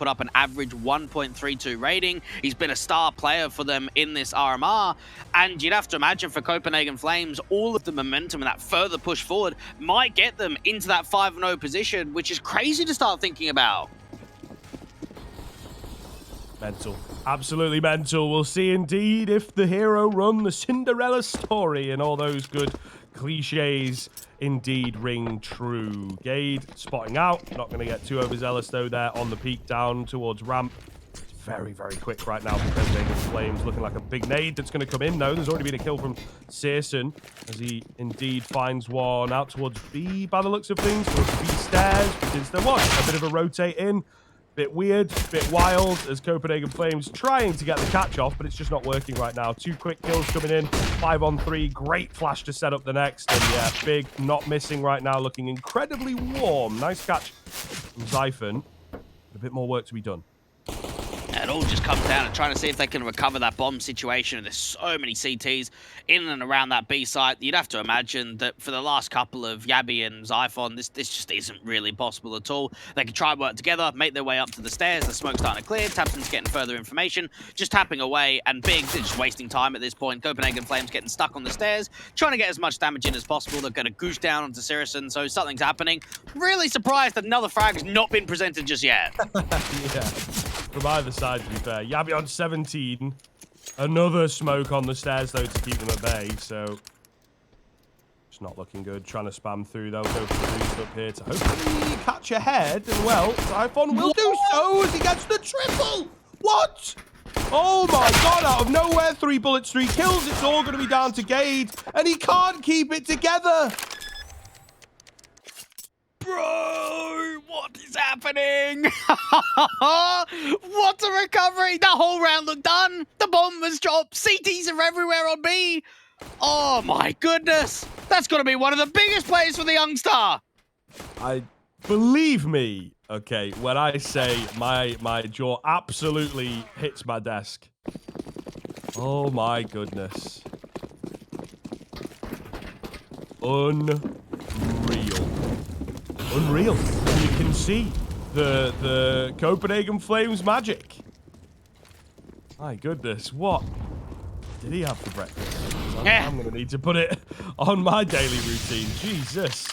put up an average 1.32 rating. He's been a star player for them in this RMR. And you'd have to imagine for Copenhagen Flames, all of the momentum and that further push forward might get them into that 5-0 position, which is crazy to start thinking about. Mental. Absolutely mental. We'll see indeed if the hero run, the Cinderella story, and all those good cliches indeed ring true. Gade spotting out. Not going to get too overzealous, though, there on the peak down towards ramp. It's very, very quick right now for Copenhagen Flames. Looking like a big nade that's going to come in, though. There's already been a kill from Searson as he indeed finds one out towards B by the looks of things. Towards B stairs, because there was a bit of a rotate in. Bit weird, bit wild, as Copenhagen Flames trying to get the catch off, but it's just not working right now. 2 quick kills coming in, 5 on 3, great flash to set up the next, and yeah, Big not missing right now, looking incredibly warm. Nice catch from Zyphon. A bit more work to be done. It all just comes down to trying to see if they can recover that bomb situation. There's so many CTs in and around that B site. You'd have to imagine that for the last couple of Yabby and Zyphon, this just isn't really possible at all. They can try and work together, make their way up to the stairs. The smoke's starting to clear. Tabson's getting further information, just tapping away. And Biggs is just wasting time at this point. Copenhagen Flames getting stuck on the stairs, trying to get as much damage in as possible. They're going to goose down onto Sirison, so something's happening. Really surprised that another frag has not been presented just yet. Yeah. From either side, to be fair. Yabby on 17. Another smoke on the stairs, though, to keep them at bay. So, it's not looking good. Trying to spam through. They'll go for the boost up here to hopefully catch ahead. And, well, Zyphon will do so as he gets the triple. What? Oh, my God. Out of nowhere, 3 bullets, 3 kills. It's all going to be down to Gade. And he can't keep it together. Bro, what is happening? What a recovery. That whole round looked done. The bomb was dropped. CTs are everywhere on B. Oh, my goodness. That's got to be one of the biggest plays for the young star. Believe me, okay, when I say my jaw absolutely hits my desk. Oh, my goodness. Unreal. You can see the Copenhagen Flames magic. My goodness, what did he have for breakfast? I'm going to need to put it on my daily routine. Jesus.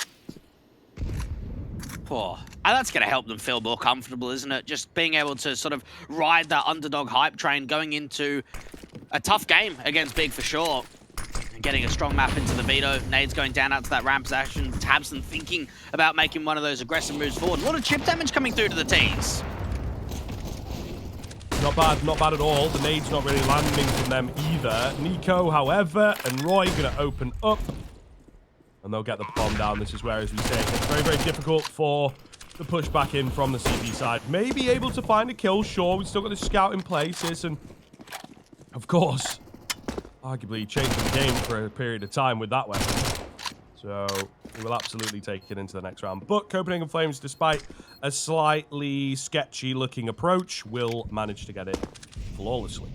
Poor. And that's going to help them feel more comfortable, isn't it? Just being able to sort of ride that underdog hype train going into a tough game against Big for sure. Getting a strong map into the veto. Nade's going down out to that ramp action. Tabson thinking about making one of those aggressive moves forward. A lot of chip damage coming through to the T's. Not bad at all. The nade's not really landing from them either. Nico, however, and Roy going to open up. And they'll get the bomb down. This is where, as we say, it's very, very difficult for the push back in from the CP side. Maybe able to find a kill, sure. We've still got the scout in place. And of course, arguably changing the game for a period of time with that weapon. So we will absolutely take it into the next round. But Copenhagen Flames, despite a slightly sketchy-looking approach, will manage to get it flawlessly.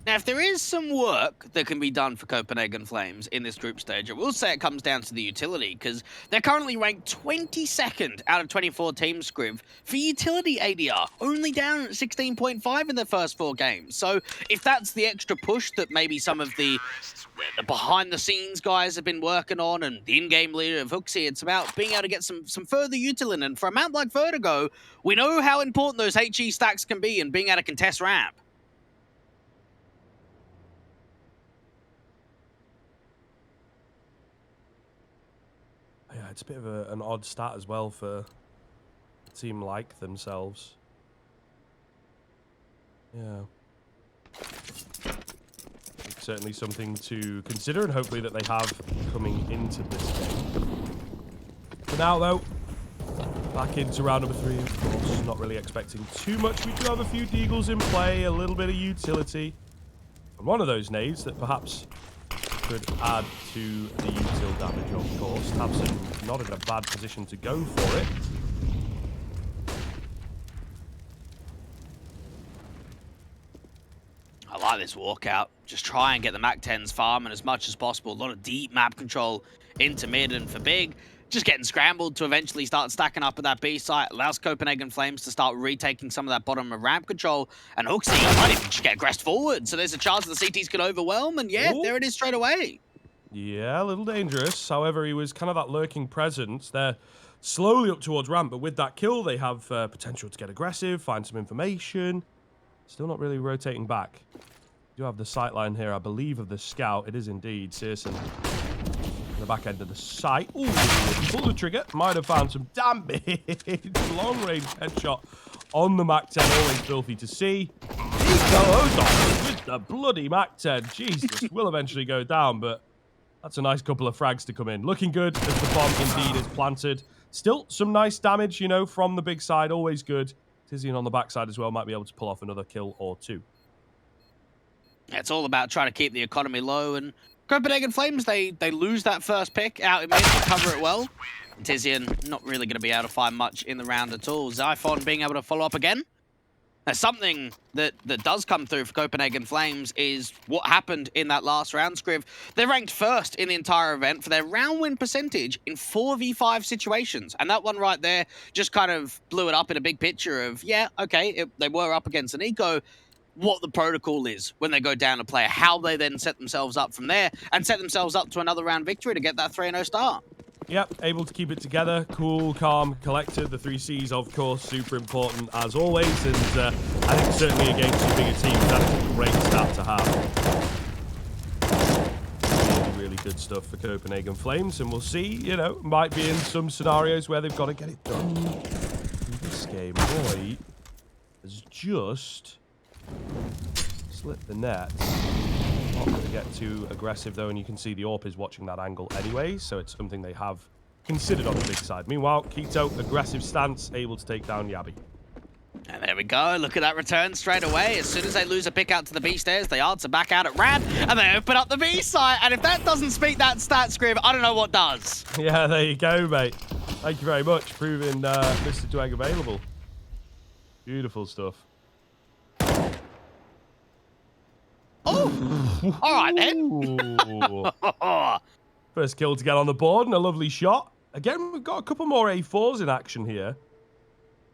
Now, if there is some work that can be done for Copenhagen Flames in this group stage, I will say it comes down to the utility, because they're currently ranked 22nd out of 24 teams, Scriv, for utility ADR, only down at 16.5 in their first 4 games. So if that's the extra push that maybe some of the behind-the-scenes guys have been working on, and the in-game leader of Hooksy, it's about being able to get some further util in. And for a map like Vertigo, we know how important those HE stacks can be and being able to contest ramp. Yeah, it's a bit of an odd stat as well for a team like themselves. Yeah. It's certainly something to consider, and hopefully that they have coming into this game. For now, though, back into round number 3, of course. Not really expecting too much. We do have a few deagles in play, a little bit of utility. And one of those nades that perhaps could add to the util damage, of course. Tabson not in a bad position to go for it. I like this walkout. Just try and get the Mac 10s farming as much as possible. A lot of deep map control into mid, and for Big, just getting scrambled to eventually start stacking up at that B site, allows Copenhagen Flames to start retaking some of that bottom of ramp control, and Hooksy might even just get aggressed forward, so there's a chance that the CTs could overwhelm, and yeah, there it is straight away. Yeah, a little dangerous. However, he was kind of that lurking presence. They're slowly up towards ramp, but with that kill, they have potential to get aggressive, find some information. Still not really rotating back. Do have the sight line here, I believe, of the scout. It is indeed Searson. The back end of the site. Ooh, pull the trigger. Might have found some damage. Long-range headshot on the MAC-10. Always filthy to see. Nico Odos with the bloody MAC-10. Jesus, will eventually go down, but that's a nice couple of frags to come in. Looking good as the bomb indeed is planted. Still some nice damage, you know, from the big side. Always good. Tizian on the backside as well might be able to pull off another kill or two. It's all about trying to keep the economy low, and Copenhagen Flames, they lose that first pick out in mid to cover it well. Tizian not really going to be able to find much in the round at all. Zyphon being able to follow up again. Now, something that does come through for Copenhagen Flames is what happened in that last round, Scriv. They're ranked first in the entire event for their round win percentage in 4v5 situations. And that one right there just kind of blew it up in a big picture of, yeah, okay, they were up against an eco, what the protocol is when they go down a player, how they then set themselves up from there and set themselves up to another round victory to get that 3-0 start. Yep, able to keep it together. Cool, calm, collected. The 3 Cs, of course, super important as always. And I think certainly against some bigger teams, that's a great stat to have. Really, really good stuff for Copenhagen Flames. And we'll see, you know, might be in some scenarios where they've got to get it done. In this game, Roy has just slit the net. Not going to get too aggressive though, and you can see the AWP is watching that angle anyway, so it's something they have considered on the big side. Meanwhile, Keto, aggressive stance, able to take down Yabi. And there we go. Look at that return straight away. As soon as they lose a pick out to the B stairs, they answer back out at ramp, and they open up the B site. And if that doesn't speak that stat, Scriv, I don't know what does. Yeah, there you go, mate. Thank you very much, proving Mr. Dwang available. Beautiful stuff. Oh, all right then. First kill to get on the board and a lovely shot. Again, we've got a couple more A4s in action here.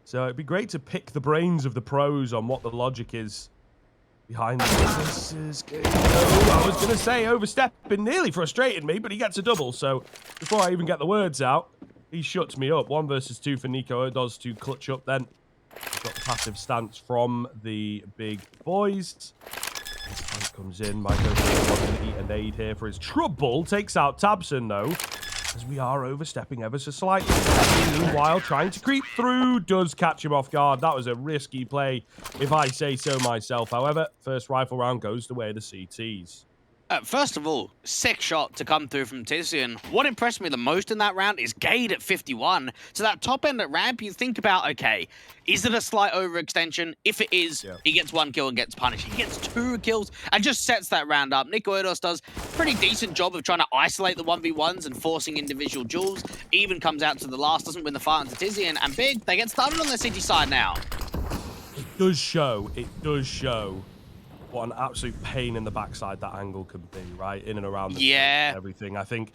So it'd be great to pick the brains of the pros on what the logic is behind this. I was going to say overstepping nearly frustrated me, but he gets a double. So before I even get the words out, he shuts me up. 1 versus 2 for Nico Odos to clutch up then. Got the passive stance from the big boys. Comes in, Michael going to eat a nade here for his trouble. Takes out Tabson, though, as we are overstepping ever so slightly. Meanwhile, trying to creep through, does catch him off guard. That was a risky play, if I say so myself. However, first rifle round goes the way of the CTs. First of all, sick shot to come through from Tizian. What impressed me the most in that round is Gade at 51. So that top end at ramp, you think about, okay, is it a slight overextension? If it is, He gets 1 kill and gets punished. He gets 2 kills and just sets that round up. Nico Odos does a pretty decent job of trying to isolate the 1v1s and forcing individual duels. Even comes out to the last, doesn't win the fight into Tizian. And Big, they get started on their city side now. It does show what an absolute pain in the backside that angle could be, right? In and around the and everything. I think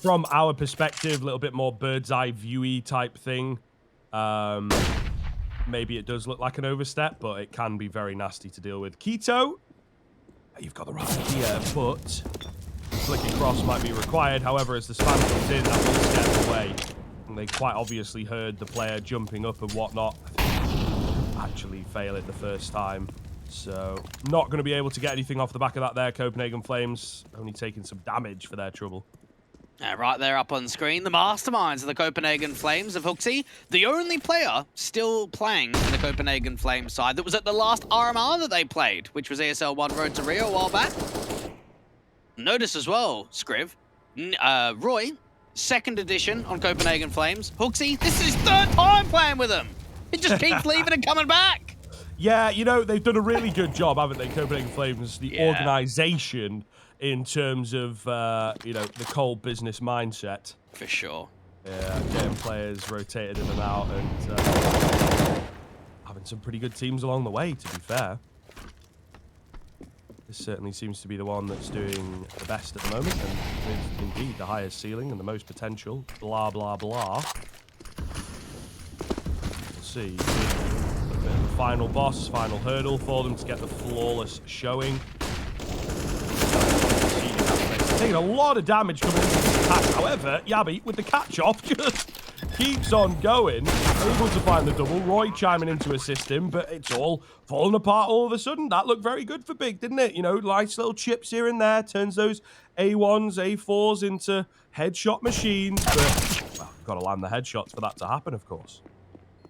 from our perspective, a little bit more bird's eye viewy type thing. Maybe it does look like an overstep, but it can be very nasty to deal with. Keto, you've got the right idea, but flicking cross might be required. However, as the spam comes in, that will step away. And they quite obviously heard the player jumping up and whatnot. Actually fail it the first time. So, not going to be able to get anything off the back of that there, Copenhagen Flames. Only taking some damage for their trouble. Right there up on screen, the masterminds of the Copenhagen Flames of Hooksy. The only player still playing in the Copenhagen Flames side that was at the last RMR that they played, which was ESL 1 Road to Rio a while back. Notice as well, Scriv, Roy, 2nd edition on Copenhagen Flames. Hooksy, this is his 3rd time playing with them. He just keeps leaving and coming back. Yeah, you know, they've done a really good job, haven't they, Copenhagen Flames, the organisation in terms of, you know, the cold business mindset. For sure. Yeah, getting players rotated in and out and having some pretty good teams along the way, to be fair. This certainly seems to be the one that's doing the best at the moment, and with indeed the highest ceiling and the most potential. Blah, blah, blah. We'll see. A bit of a final boss, final hurdle for them to get the flawless showing. Taking a lot of damage coming into this attack. However, Yabby, with the catch-off, just keeps on going. Able to find the double. Roy chiming in to assist him, but it's all falling apart all of a sudden. That looked very good for Big, didn't it? You know, nice little chips here and there. Turns those A1s, A4s into headshot machines. But, well, got to land the headshots for that to happen, of course.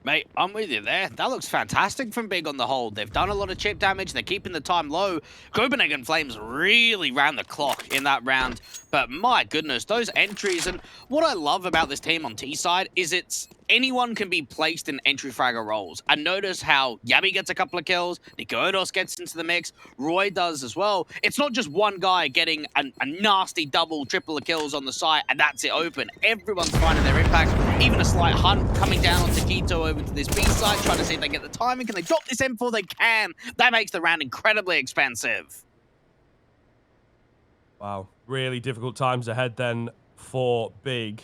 Mate, I'm with you there. That looks fantastic from Big on the whole. They've done a lot of chip damage. They're keeping the time low. Copenhagen Flames really ran the clock in that round. But my goodness, those entries. And what I love about this team on T side is anyone can be placed in entry fragger roles. And notice how Yabby gets a couple of kills. Nikodos gets into the mix. Roy does as well. It's not just one guy getting a nasty double, triple of kills on the site, and that's it open. Everyone's finding their impact. Even a slight hunt coming down on Taquito over to this B side, trying to see if they get the timing. Can they drop this M4? They can. That makes the round incredibly expensive. Wow. Really difficult times ahead then for Big.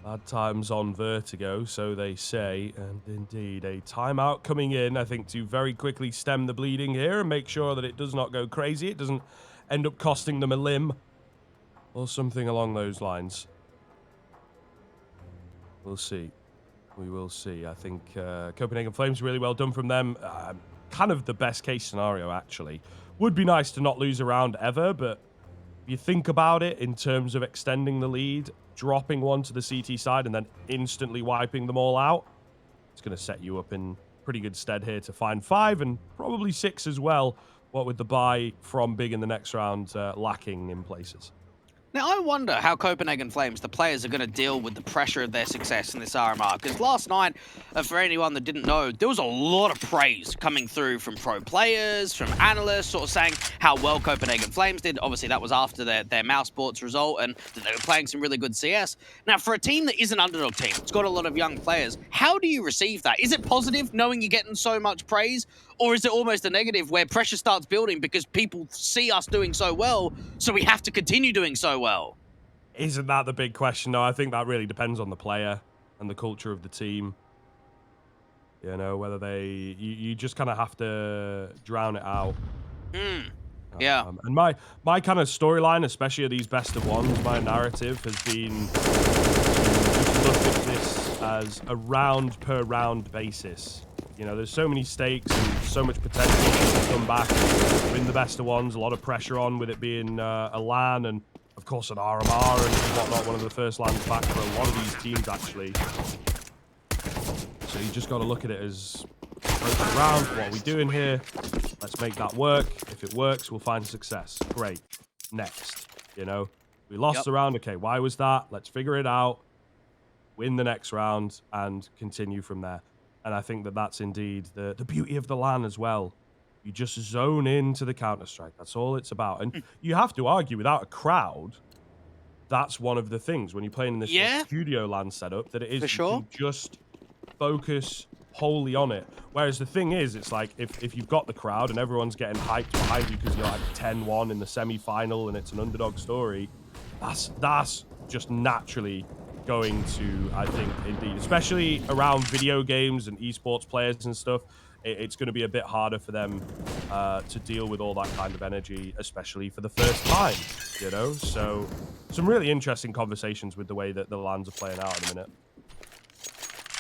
Bad times on Vertigo, so they say. And indeed, a timeout coming in, I think, to very quickly stem the bleeding here and make sure that it does not go crazy. It doesn't end up costing them a limb or something along those lines. We'll see. We will see. I think Copenhagen Flames really well done from them. Kind of the best case scenario, actually. Would be nice to not lose a round ever, but if you think about it in terms of extending the lead, dropping one to the CT side and then instantly wiping them all out, it's going to set you up in pretty good stead here to find 5 and probably 6 as well, what with the buy from Big in the next round lacking in places. Now, I wonder how Copenhagen Flames, the players, are going to deal with the pressure of their success in this RMR. Because last night, for anyone that didn't know, there was a lot of praise coming through from pro players, from analysts, sort of saying how well Copenhagen Flames did. Obviously, that was after their Mouse Sports result, and that they were playing some really good CS. Now, for a team that is an underdog team, it's got a lot of young players, how do you receive that? Is it positive, knowing you're getting so much praise? Or is it almost a negative where pressure starts building because people see us doing so well, so we have to continue doing so well? Isn't that the big question? No, I think that really depends on the player and the culture of the team. You know, whether you just kind of have to drown it out. Yeah. And my kind of storyline, especially of these best of ones, my narrative has been to just look at this as a round per round basis. You know, there's so many stakes and so much potential to come back and win the best of ones. A lot of pressure on with it being a LAN and, of course, an RMR and whatnot. One of the first LANs back for a lot of these teams, actually. So you just got to look at it as around. What are we doing here? Let's make that work. If it works, we'll find success. Great. Next. You know, we lost the round. Okay, why was that? Let's figure it out. Win the next round and continue from there. And I think that that's indeed the beauty of the LAN as well. You just zone into the Counter-Strike. That's all it's about. And you have to argue, without a crowd, that's one of the things when you're playing in this studio LAN setup, that it is you can just focus wholly on it. Whereas the thing is, it's like if you've got the crowd and everyone's getting hyped behind you because you're like 10-1 in the semi-final and it's an underdog story, that's just naturally going to, I think, indeed, especially around video games and esports players and stuff, it's going to be a bit harder for them to deal with all that kind of energy, especially for the first time, you know? So some really interesting conversations with the way that the LANs are playing out in a minute.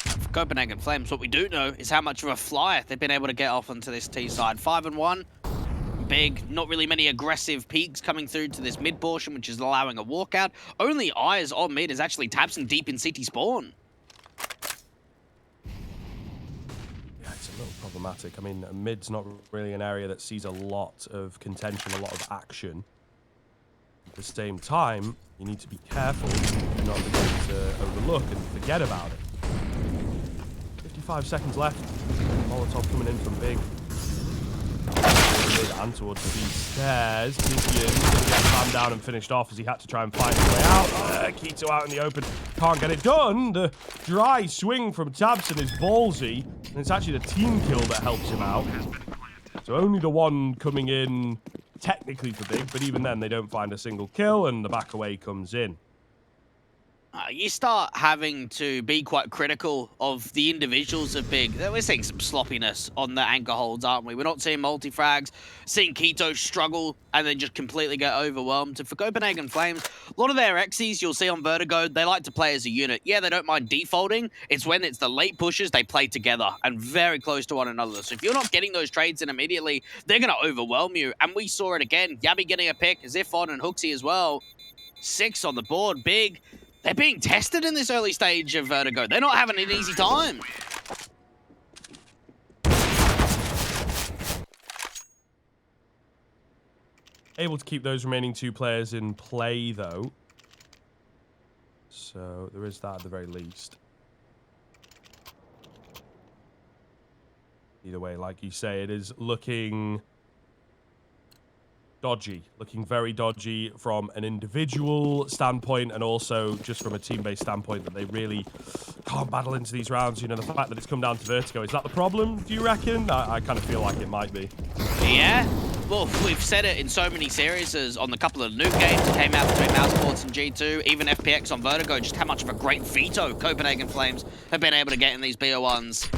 For Copenhagen Flames, what we do know is how much of a flyer they've been able to get off onto this T side. 5-1. Big, not really many aggressive peaks coming through to this mid portion, which is allowing a walkout. Only eyes on mid is actually Tabson deep in CT spawn. Yeah, it's a little problematic. I mean, mid's not really an area that sees a lot of contention, a lot of action. At the same time, you need to be careful not to overlook and forget about it. 55 seconds left. Molotov coming in from Big. And towards the B stairs. Gideon going to get slammed down and finished off as he had to try and find his way out. Keto out in the open. Can't get it done. The dry swing from Tabson is ballsy. And it's actually the team kill that helps him out. So only the one coming in technically for Big, but even then they don't find a single kill, and the back away comes in. You start having to be quite critical of the individuals of Big. We're seeing some sloppiness on the anchor holds, aren't we? We're not seeing multi-frags, seeing Keto struggle and then just completely get overwhelmed. And for Copenhagen Flames, a lot of their Xyz you'll see on Vertigo, they like to play as a unit. Yeah, they don't mind defaulting. It's when it's the late pushes, they play together and very close to one another. So if you're not getting those trades in immediately, they're going to overwhelm you. And we saw it again. Yabby getting a pick, Ziphon and Hooksy as well. 6 on the board, Big. They're being tested in this early stage of Vertigo. They're not having an easy time. Able to keep those remaining 2 players in play, though. So there is that at the very least. Either way, like you say, it is looking dodgy, looking very dodgy from an individual standpoint and also just from a team-based standpoint that they really can't battle into these rounds. You know, the fact that it's come down to Vertigo, is that the problem, do you reckon? I kind of feel like it might be. Yeah. Well, we've said it in so many series on the couple of nuke games that came out between Mouse Sports and G2, even FPX on Vertigo, just how much of a great veto Copenhagen Flames have been able to get in these BO1s.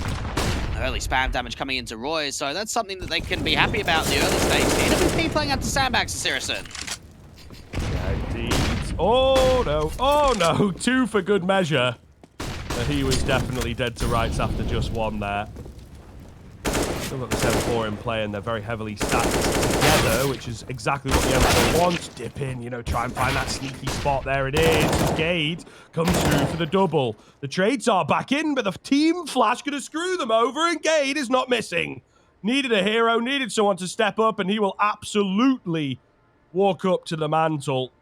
Early spam damage coming into Roy, so that's something that they can be happy about in the early stage. DWP playing out to sandbags to Saracen. Yeah, indeed. Oh no, 2 for good measure. But he was definitely dead to rights after just 1 there. Still got the 7-4 in play, and they're very heavily stacked together, which is exactly what the M4 wants. Dip in, you know, try and find that sneaky spot. There it is. Gade comes through for the double. The trades are back in, but the team flash going to screw them over, and Gade is not missing. Needed a hero, needed someone to step up, and he will absolutely walk up to the mantle.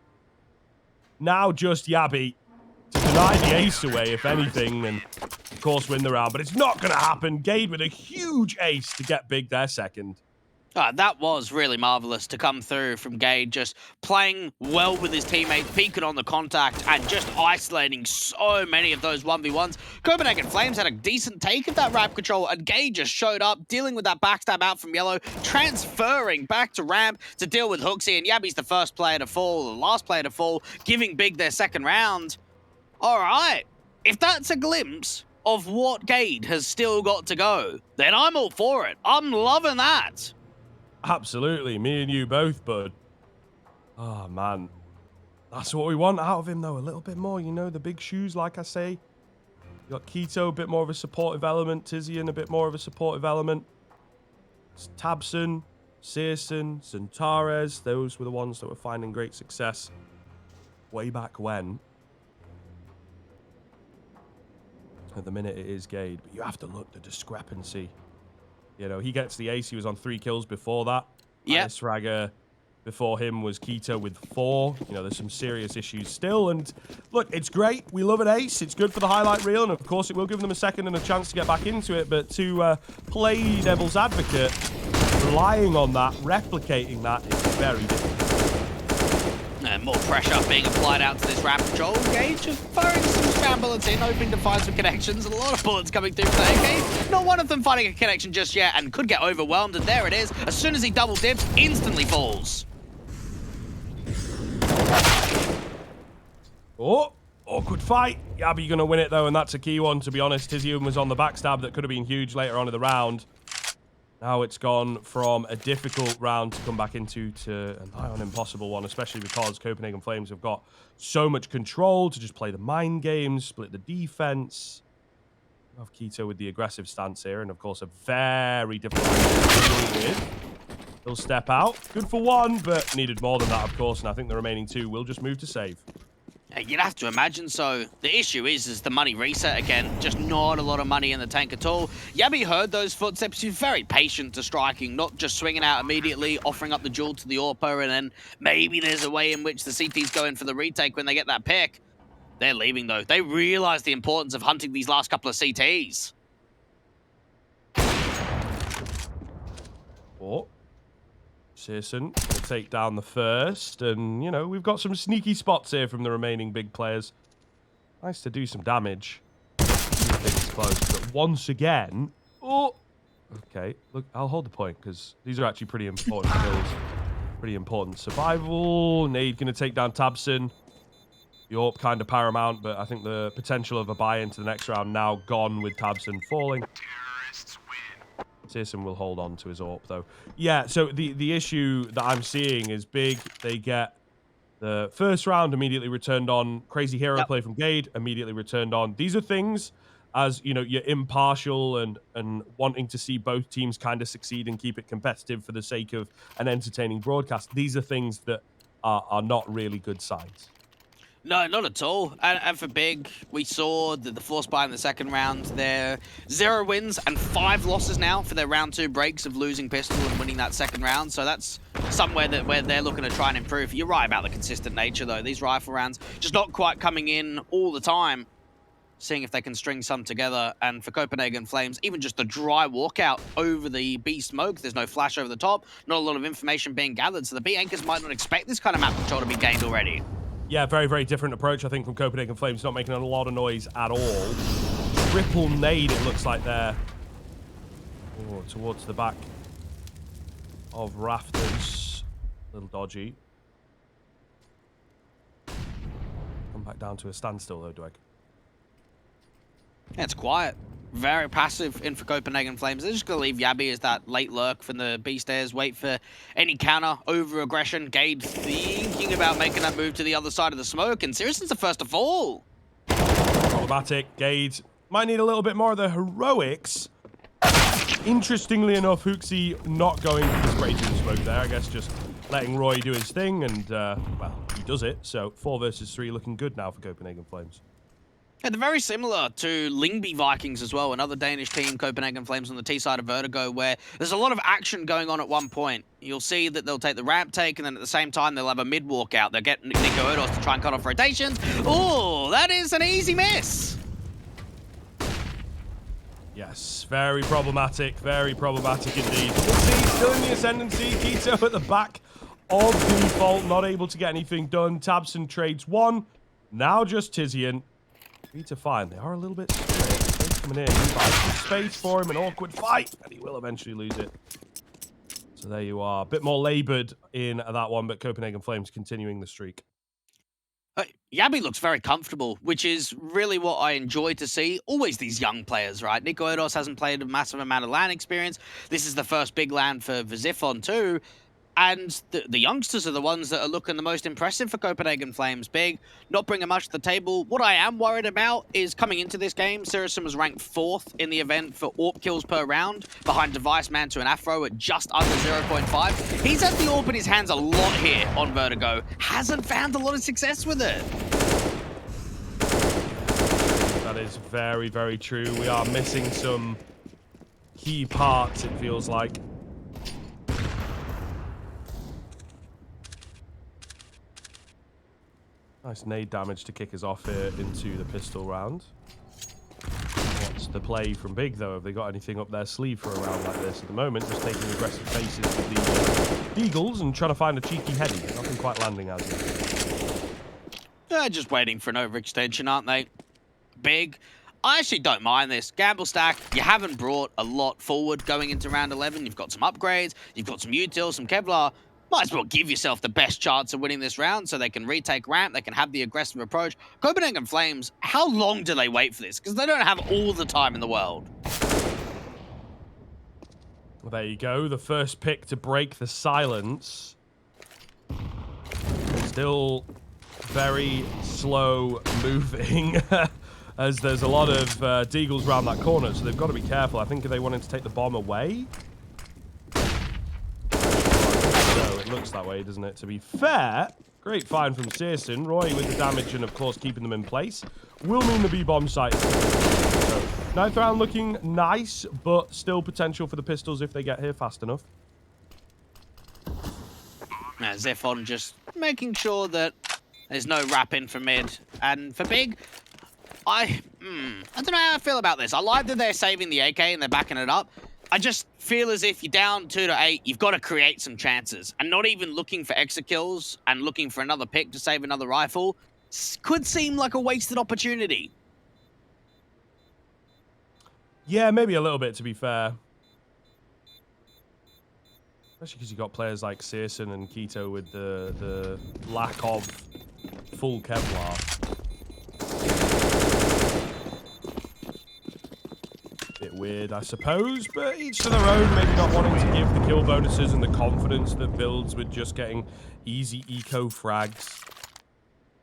Now just Yabby to deny the ace away, if anything, and of course win the round, but it's not going to happen. Gade with a huge ace to get Big there second. That was really marvelous to come through from Gade, just playing well with his teammates, peeking on the contact, and just isolating so many of those 1v1s. Copenhagen Flames had a decent take of that ramp control, and Gade just showed up, dealing with that backstab out from Yellow, transferring back to ramp to deal with Hooksy, and Yabby's the first player to fall, the last player to fall, giving Big their second round. All right, if that's a glimpse of what Gade has still got to go, then I'm all for it. I'm loving that. Absolutely, me and you both, bud. Oh, man. That's what we want out of him, though. A little bit more, you know, the big shoes, like I say. You got Keto, a bit more of a supportive element. Tizian, a bit more of a supportive element. Tabson, Searson, Zantares, those were the ones that were finding great success way back when. At the minute, it is Gade, but you have to look the discrepancy. You know, he gets the ace. He was on 3 kills before that. Yeah. Swagger before him was Keto with 4. You know, there's some serious issues still. And look, it's great. We love an ace. It's good for the highlight reel. And of course, it will give them a second and a chance to get back into it. But to play devil's advocate, relying on that, replicating that is very difficult. And more pressure being applied out to this ramp control. Gage just firing some spam bullets in, hoping to find some connections. A lot of bullets coming through for the AK. Not one of them finding a connection just yet, and could get overwhelmed. And there it is. As soon as he double dips, instantly falls. Oh, awkward fight. Yabby going to win it, though, and that's a key one, to be honest. Tizian was on the backstab that could have been huge later on in the round. Now it's gone from a difficult round to come back into to a nigh on impossible one, especially because Copenhagen Flames have got so much control to just play the mind games, split the defense. Have Keto with the aggressive stance here, and of course a very difficult to deal with. He'll step out. Good for 1, but needed more than that, of course, and I think the remaining 2 will just move to save. You'd have to imagine so. The issue is the money reset again. Just not a lot of money in the tank at all. Yabby heard those footsteps. He's very patient to striking, not just swinging out immediately, offering up the jewel to the AWPer, and then maybe there's a way in which the CTs go in for the retake when they get that pick. They're leaving, though. They realize the importance of hunting these last couple of CTs. Oh. Searson will take down the first, and, you know, we've got some sneaky spots here from the remaining big players. Nice to do some damage. It's close, but once again... Oh! Okay, look, I'll hold the point because these are actually pretty important kills. Pretty important survival. Nade going to take down Tabson. The AWP kind of paramount, but I think the potential of a buy into the next round now gone with Tabson falling. Searson will hold on to his AWP though. Yeah, so the issue that I'm seeing is Big. They get the first round immediately returned on. Crazy hero play from Gade immediately returned on. These are things, as you know, you're impartial and wanting to see both teams kind of succeed and keep it competitive for the sake of an entertaining broadcast. These are things that are not really good signs. No, not at all. And for Big, we saw the force buy in the second round. They're 0 wins and 5 losses now for their round 2 breaks of losing pistol and winning that second round. So that's somewhere where they're looking to try and improve. You're right about the consistent nature, though. These rifle rounds just not quite coming in all the time. Seeing if they can string some together. And for Copenhagen Flames, even just a dry walkout over the B smoke. There's no flash over the top. Not a lot of information being gathered. So the B anchors might not expect this kind of map control to be gained already. Yeah, very, very different approach, I think, from Copenhagen Flames. Not making a lot of noise at all. Triple nade, it looks like there. Oh, towards the back of Rafters. A little dodgy. Come back down to a standstill, though, Dweg. Yeah, it's quiet. Very passive in for Copenhagen Flames. They're just going to leave Yabby as that late lurk from the B stairs. Wait for any counter, over-aggression. Gade thinking about making that move to the other side of the smoke. And Sirisson's the first to fall. Problematic. Gade might need a little bit more of the heroics. Interestingly enough, Hooksy not going for the spray to the smoke there. I guess just letting Roy do his thing. And, well, he does it. So 4 versus 3 looking good now for Copenhagen Flames. Yeah, they're very similar to Lyngby Vikings as well, another Danish team, Copenhagen Flames on the T side of Vertigo, where there's a lot of action going on at one point. You'll see that they'll take the ramp take, and then at the same time, they'll have a mid-walk out. They'll get Nico Erdos to try and cut off rotations. Oh, that is an easy miss. Yes, very problematic indeed. We'll see, still in the ascendancy. Keto at the back of the Fault, not able to get anything done. Tabson trades 1. Now just Tizian. To find. They are a little bit straight. Coming in. Space for him, an awkward fight, and he will eventually lose it. So there you are. A bit more laboured in that one, but Copenhagen Flames continuing the streak. Yabby looks very comfortable, which is really what I enjoy to see. Always these young players, right? Nico Erdos hasn't played a massive amount of LAN experience. This is the first big LAN for Ziphon too. And the youngsters are the ones that are looking the most impressive for Copenhagen Flames. Big, not bringing much to the table. What I am worried about is coming into this game, Sirison was ranked 4th in the event for AWP kills per round, behind Device, Mantu, and Afro at just under 0.5. He's had the AWP in his hands a lot here on Vertigo. Hasn't found a lot of success with it. That is very, very true. We are missing some key parts, it feels like. Nice nade damage to kick us off here into the pistol round. What's the play from Big, though? Have they got anything up their sleeve for a round like this at the moment? Just taking aggressive faces with the Eagles and trying to find a cheeky heady. Nothing quite landing as yet. They're just waiting for an overextension, aren't they? Big. I actually don't mind this. Gamble stack, you haven't brought a lot forward going into round 11. You've got some upgrades, you've got some util, some Kevlar. Might as well give yourself the best chance of winning this round so they can retake ramp, they can have the aggressive approach. Copenhagen Flames, how long do they wait for this? Because they don't have all the time in the world. Well, there you go. The first pick to break the silence. Still very slow moving as there's a lot of Deagles around that corner, so they've got to be careful. I think they wanted to take the bomb away. Looks that way, doesn't it? To be fair, great find from Searson. Roy with the damage and, of course, keeping them in place will mean the B-bomb site is so, 9th round looking nice, but still potential for the pistols if they get here fast enough. Now, Ziphon just making sure that there's no wrap in for mid. And for Big, I don't know how I feel about this. I like that they're saving the AK and they're backing it up. I just feel as if you're down 2-8, you've got to create some chances. And not even looking for extra kills and looking for another pick to save another rifle could seem like a wasted opportunity. Yeah, maybe a little bit, to be fair. Especially because you got players like Searson and Keto with the lack of full Kevlar. Bit weird, I suppose, but each to their own. Maybe not wanting to give the kill bonuses and the confidence that builds with just getting easy eco frags.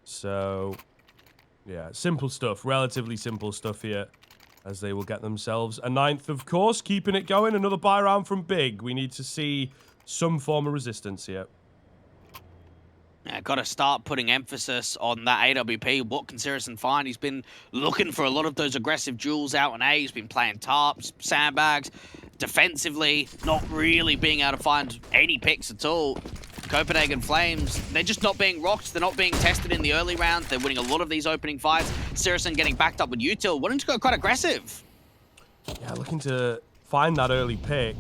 So, yeah, simple stuff. Relatively simple stuff here, as they will get themselves a 9th, of course. Keeping it going. Another buy round from Big. We need to see some form of resistance here. Yeah, got to start putting emphasis on that AWP. What can Saracen find? He's been looking for a lot of those aggressive duels out in A. He's been playing tarps, sandbags, defensively, not really being able to find any picks at all. Copenhagen Flames, they're just not being rocked. They're not being tested in the early rounds. They're winning a lot of these opening fights. Saracen getting backed up with Util, wanting to go quite aggressive. Yeah, looking to find that early pick.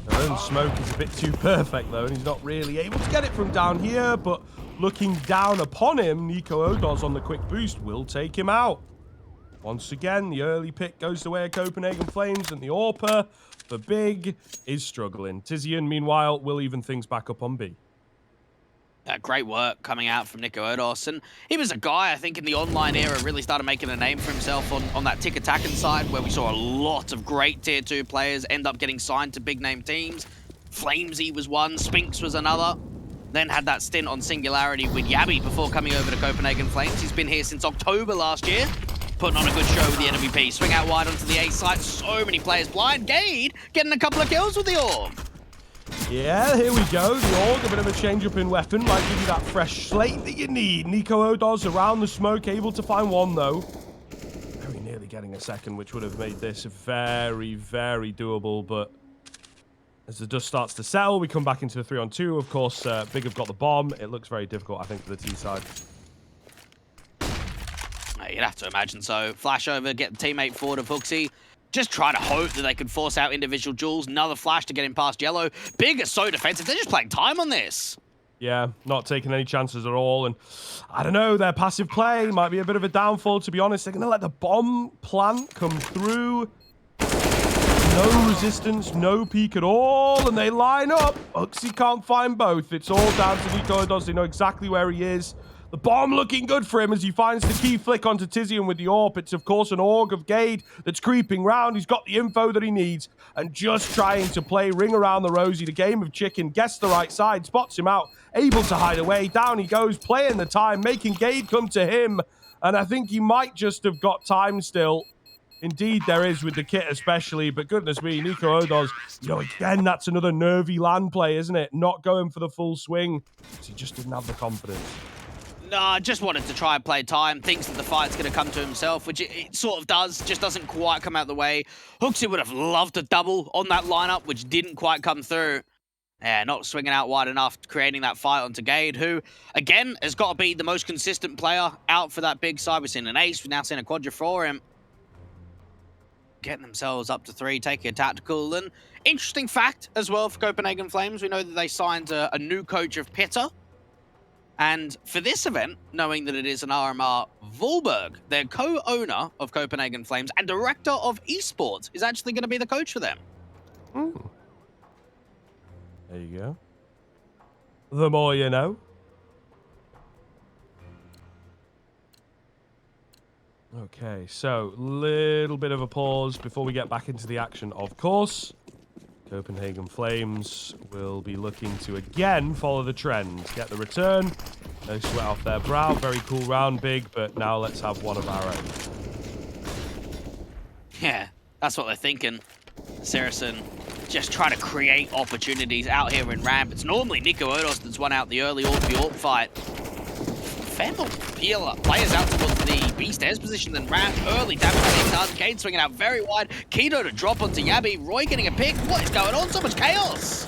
Their own smoke is a bit too perfect, though, and he's not really able to get it from down here, but looking down upon him, Nico Odos on the quick boost will take him out. Once again, the early pick goes the way of Copenhagen Flames, and the AWPer for Big is struggling. Tizian, meanwhile, will even things back up on B. Great work coming out from Nico Odos, and he was a guy, I think, in the online era really started making a name for himself on that tick attacking side, where we saw a lot of great tier 2 players end up getting signed to big name teams. Flamesy was one, Spinks was another, then had that stint on Singularity with Yabby before coming over to Copenhagen Flames. He's been here since October last year, putting on a good show with the NWP. Swing out wide onto the A site, so many players blind. Gade getting a couple of kills with the orb. Yeah, here we go. The Org, a bit of a change-up in weapon, might give you that fresh slate that you need. Nico Odos around the smoke, able to find one, though. Very nearly getting a second, which would have made this very, very doable, but as the dust starts to settle, we come back into the 3-on-2. Of course, Big have got the bomb. It looks very difficult, I think, for the T side. You'd have to imagine so. Flash over, get the teammate forward of Hooksy. Just try to hope that they could force out individual duels. Another flash to get him past Yellow. Big is so defensive. They're just playing time on this. Yeah, not taking any chances at all. And I don't know, their passive play might be a bit of a downfall, to be honest. They're going to let the bomb plant come through. No resistance, no peek at all. And they line up. Hooksy can't find both. It's all down to Nico Odos. They know exactly where he is. The bomb looking good for him as he finds the key flick onto Tizian with the AWP. It's, of course, an Org of Gade that's creeping round. He's got the info that he needs and just trying to play ring around the rosy. The game of chicken, gets the right side, spots him out, able to hide away. Down he goes, playing the time, making Gade come to him. And I think he might just have got time still. Indeed, there is with the kit especially, but goodness me, Nico Odos, you know, again, that's another nervy land play, isn't it? Not going for the full swing because he just didn't have the confidence. No, just wanted to try and play time. Thinks that the fight's going to come to himself, which it sort of does. Just doesn't quite come out the way. Hooksy would have loved to double on that lineup, which didn't quite come through. Yeah, not swinging out wide enough, creating that fight onto Gade, who, again, has got to be the most consistent player out for that big side. We've seen an ace. We've now seen a quadra for him. Getting themselves up to 3, taking a tactical. And interesting fact as well for Copenhagen Flames, we know that they signed a new coach of Pitta. And for this event, knowing that it is an RMR, Volberg, their co-owner of Copenhagen Flames and director of esports, is actually going to be the coach for them. There you go. The more you know. Okay, so little bit of a pause before we get back into the action, of course. Copenhagen Flames will be looking to again follow the trend. Get the return. No sweat off their brow. Very cool round, Big, but now let's have one of our own. Yeah, that's what they're thinking. Saracen just trying to create opportunities out here in ramp. It's normally Nico Odos that's won out the early AWP fight. Fair Peeler players out towards the B stairs position, then ramp early damage being done. Gade swinging out very wide. Keto to drop onto Yabby. Roy getting a pick. What is going on? So much chaos.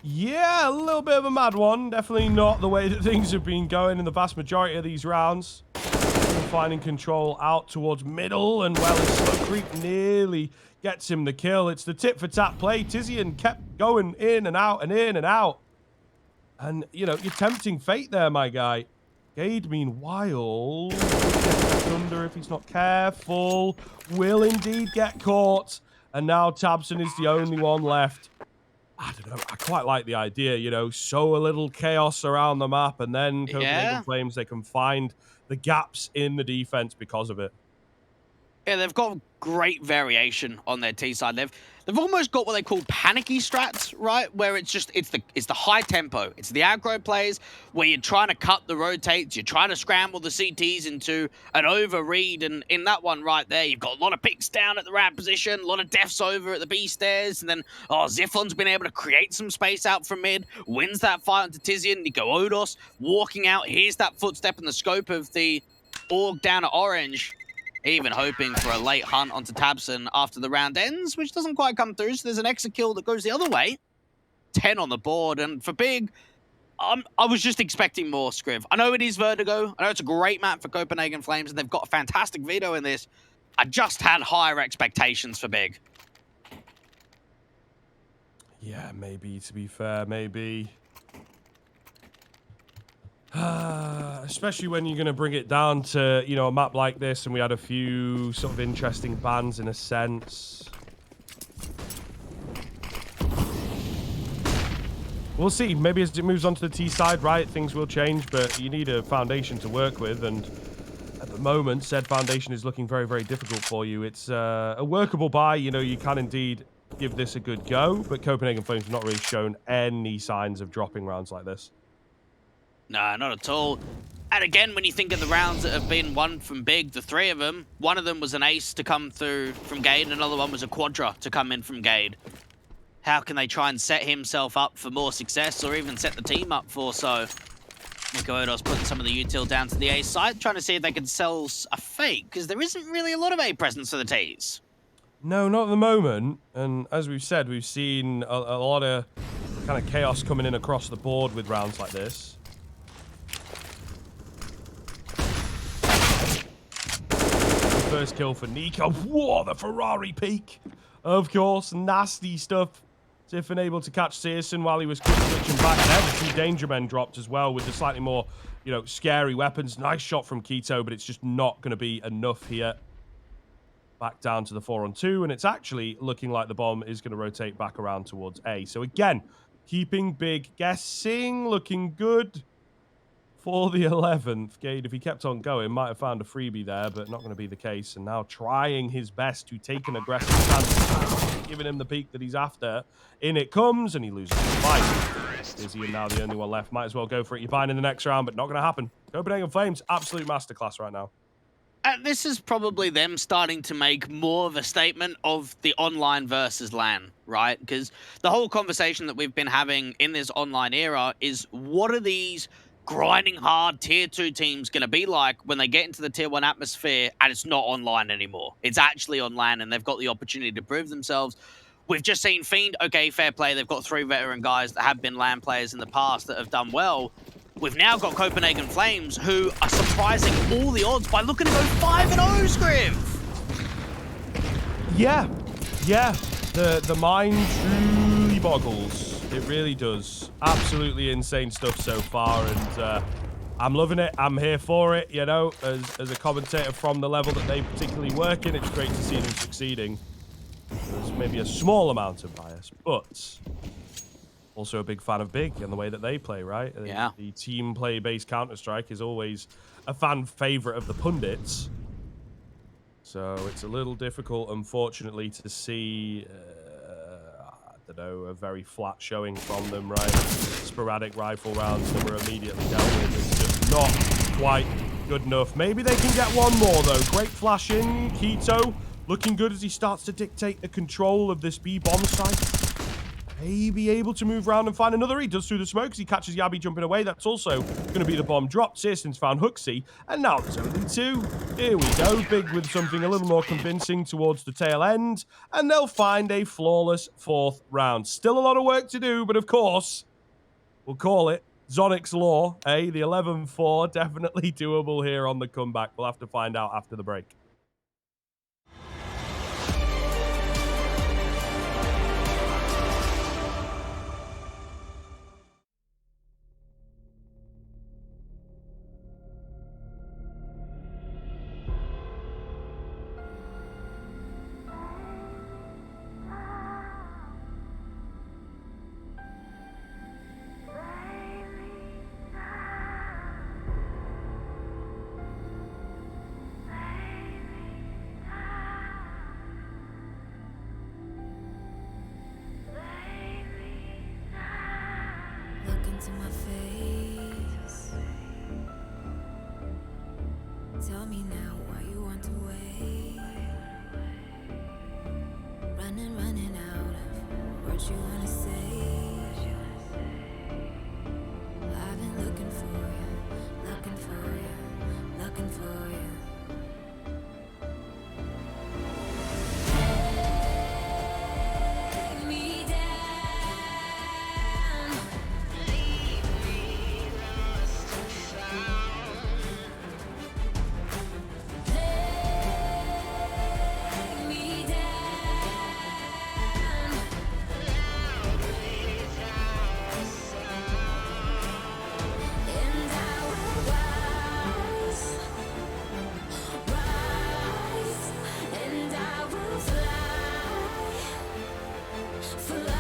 Yeah, a little bit of a mad one. Definitely not the way that things have been going in the vast majority of these rounds. Finding control out towards middle, and well, his slow creep nearly gets him the kill. It's the tit-for-tat play. Tizian kept going in and out and in and out. And, you know, you're tempting fate there, my guy. Gade, meanwhile, gets under if he's not careful. Will indeed get caught. And now Tabson is the only one left. I don't know. I quite like the idea, you know, sow a little chaos around the map, and then Copenhagen Yeah. Flames, they can find the gaps in the defense because of it. Yeah, they've got great variation on their T side. They've almost got what they call panicky strats, right? Where it's the high tempo. It's the aggro plays where you're trying to cut the rotates, you're trying to scramble the CTs into an overread, and in that one right there, you've got a lot of picks down at the rat position, a lot of deaths over at the B stairs, and then Ziffon's been able to create some space out from mid, wins that fight onto Tizian, Nico Odos walking out, here's that footstep in the scope of the org down at orange. Even hoping for a late hunt onto Tabson after the round ends, which doesn't quite come through. So there's an extra kill that goes the other way. 10 on the board. And for Big, I was just expecting more, Scriv. I know it is Vertigo. I know it's a great map for Copenhagen Flames, and they've got a fantastic veto in this. I just had higher expectations for Big. Yeah, maybe, to be fair, maybe. Especially when you're going to bring it down to, you know, a map like this, and we had a few sort of interesting bans in a sense. We'll see. Maybe as it moves on to the T side, right, things will change, but you need a foundation to work with, and at the moment, said foundation is looking very, very difficult for you. It's a workable buy. You know, you can indeed give this a good go, but Copenhagen Flames have not really shown any signs of dropping rounds like this. No, not at all. And again, when you think of the rounds that have been won from Big, the three of them, one of them was an ace to come through from Gade, another one was a quadra to come in from Gade. How can they try and set himself up for more success, or even set the team up for so? Nico Odos putting some of the util down to the A side, trying to see if they can sell a fake, because there isn't really a lot of A presence for the Ts. No, not at the moment. And as we've said, we've seen a lot of kind of chaos coming in across the board with rounds like this. First kill for Nico. Whoa, the Ferrari peak. Of course, nasty stuff. Tiffin able to catch Searson while he was quick switching back there. The two danger men dropped as well with the slightly more, you know, scary weapons. Nice shot from Keto, but it's just not going to be enough here. Back down to the 4-on-2, and it's actually looking like the bomb is going to rotate back around towards A. So again, keeping Big guessing, looking good for the 11th. Gade, if he kept on going, might have found a freebie there, but not going to be the case. And now trying his best to take an aggressive stance, giving him the peak that he's after. In it comes, and he loses the fight. Is he now the only one left? Might as well go for it. You're buying in the next round, but not going to happen. Copenhagen Flames, absolute masterclass right now. And this is probably them starting to make more of a statement of the online versus LAN, right? Because the whole conversation that we've been having in this online era is, what are these grinding hard tier 2 teams going to be like when they get into the tier 1 atmosphere and it's not online anymore? It's actually on LAN, and they've got the opportunity to prove themselves. We've just seen Fiend. Okay, fair play. They've got 3 veteran guys that have been LAN players in the past that have done well. We've now got Copenhagen Flames, who are surprising all the odds by looking to go 5-0, Scriv. Yeah. The mind truly boggles. It really does. Absolutely insane stuff so far, and I'm loving it. I'm here for it, you know, as a commentator from the level that they particularly work in. It's great to see them succeeding. There's maybe a small amount of bias, but also a big fan of Big and the way that they play, right? Yeah. The team play-based Counter-Strike is always a fan favorite of the pundits. So it's a little difficult, unfortunately, to see, I don't know, a very flat showing from them, right? Sporadic rifle rounds that were immediately dealt with. It's just not quite good enough. Maybe they can get one more, though. Great flash in. Keto looking good as he starts to dictate the control of this B bomb site. Maybe able to move around and find another. He does through the smoke as he catches Yabi jumping away. That's also going to be the bomb drop. Searson's found Hooksy, and now there's only 2. Here we go. Big with something a little more convincing towards the tail end, and they'll find a flawless 4th round. Still a lot of work to do, but of course, we'll call it Zonic's Law. The 11-4, definitely doable here on the comeback. We'll have to find out after the break. to my face. Tell me now why you want to wait. Running out of words you wanna say. I've been looking for you, looking for you, looking for you. Lay me down, leave me lost and found. Lay me down, loudly without a sound, and I will rise, and I will fly.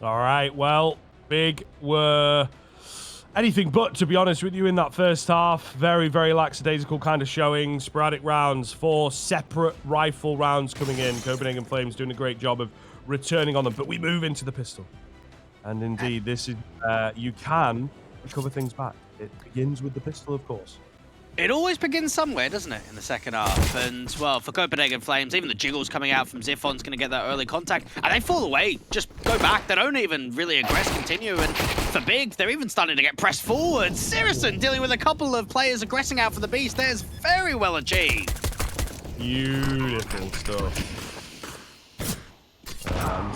All right, well, big were anything but, to be honest with you, in that first half. Very, very lackadaisical kind of showing. Sporadic rounds, 4 separate rifle rounds coming in. Copenhagen Flames doing a great job of returning on them. But we move into the pistol. And indeed, this is you can recover things back. It begins with the pistol, of course. It always begins somewhere, doesn't it, in the second half? And, well, for Copenhagen Flames, even the jiggles coming out from Ziffon's going to get that early contact. And they fall away, just go back. They don't even really aggress, continue. And for Big, they're even starting to get pressed forward. Sirison dealing with a couple of players aggressing out for the Beast. There's very well achieved. Beautiful stuff.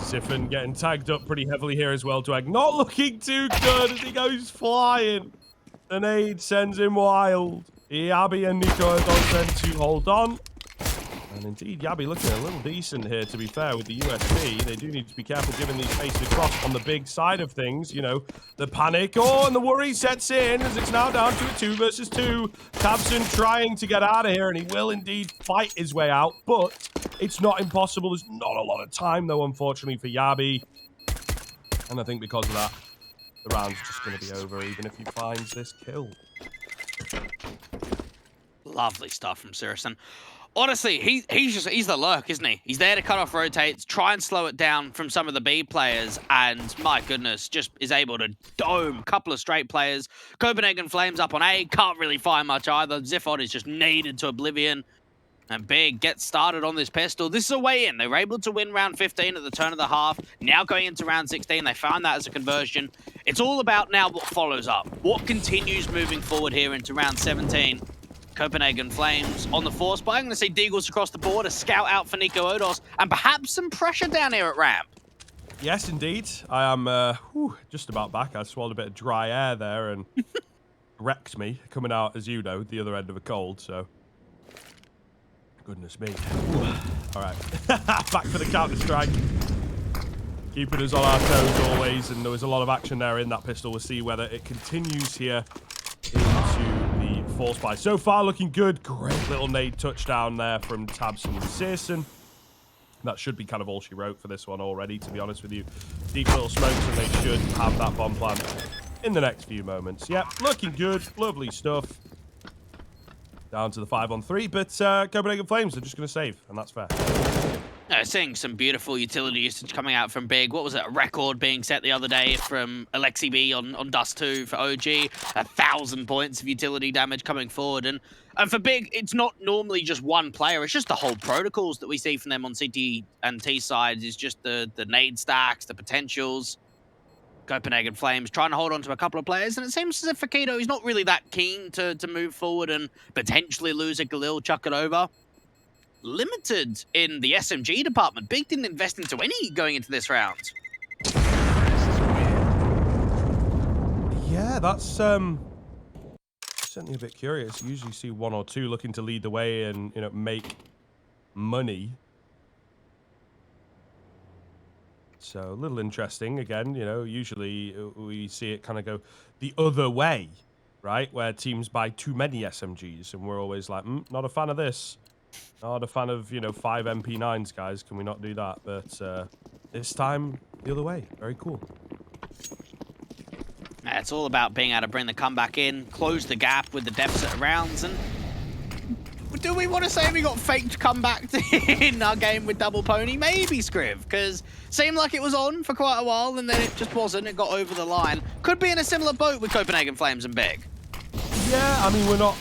Ziffon getting tagged up pretty heavily here as well. Dwag not looking too good as he goes flying. The nade sends him wild. Yabi and Nico don't tend to hold on. And indeed, Yabi looking a little decent here, to be fair, with the USP. They do need to be careful giving these spaces across on the big side of things. You know, the panic. Oh, and the worry sets in as it's now down to a 2 versus 2. Tabson trying to get out of here, and he will indeed fight his way out. But it's not impossible. There's not a lot of time, though, unfortunately, for Yabi. And I think because of that, the round's just going to be over, even if he finds this kill. Lovely stuff from Sirison. Honestly, he's the lurk, isn't he? He's there to cut off rotates, try and slow it down from some of the B players, and my goodness, just is able to dome a couple of straight players. Copenhagen Flames up on A, can't really find much either. Ziffon is just kneaded to oblivion. And Big gets started on this pistol. This is a way in. They were able to win round 15 at the turn of the half. Now going into round 16, they found that as a conversion. It's all about now what follows up. What continues moving forward here into round 17. Copenhagen Flames on the force, but I'm going to see Deagles across the board, a scout out for Nico Odos, and perhaps some pressure down here at ramp. Yes, indeed. I am just about back. I swallowed a bit of dry air there and wrecked me, coming out, as you know, the other end of a cold, so... Goodness me. All right. Back for the Counter-Strike. keeping us on our toes always, and there was a lot of action there in that pistol. We'll see whether it continues here into the force buy. So far, looking good. Great little nade touchdown there from Tabson and Searson. That should be kind of all she wrote for this one already, to be honest with you. Deep little smokes, and they should have that bomb plant in the next few moments. Yep, looking good. Lovely stuff. Down to the 5-on-3, but Copenhagen Flames are just going to save, and that's fair. Seeing some beautiful utility usage coming out from Big. What was it? A record being set the other day from Alexi B on Dust 2 for OG. 1,000 points of utility damage coming forward. And for Big, it's not normally just one player. It's just the whole protocols that we see from them on CT and T sides. Is just the nade stacks, the potentials. Copenhagen Flames trying to hold on to a couple of players. And it seems as if Fakito is not really that keen to move forward and potentially lose a Galil, chuck it over. Limited in the SMG department. Big didn't invest into any going into this round. Yeah, that's certainly a bit curious. You usually see one or two looking to lead the way and, you know, make money. So a little interesting. Again, you know, usually we see it kind of go the other way, right? Where teams buy too many SMGs and we're always like, not a fan of this. Not a fan of, you know, 5 MP9s, guys. Can we not do that? But this time, the other way. Very cool. It's all about being able to bring the comeback in, close the gap with the deficit of rounds, and do we want to say we got faked comeback in our game with Double Pony? Maybe, Scriv, because seemed like it was on for quite a while, and then it just wasn't. It got over the line. Could be in a similar boat with Copenhagen Flames and Big. Yeah, I mean, we're not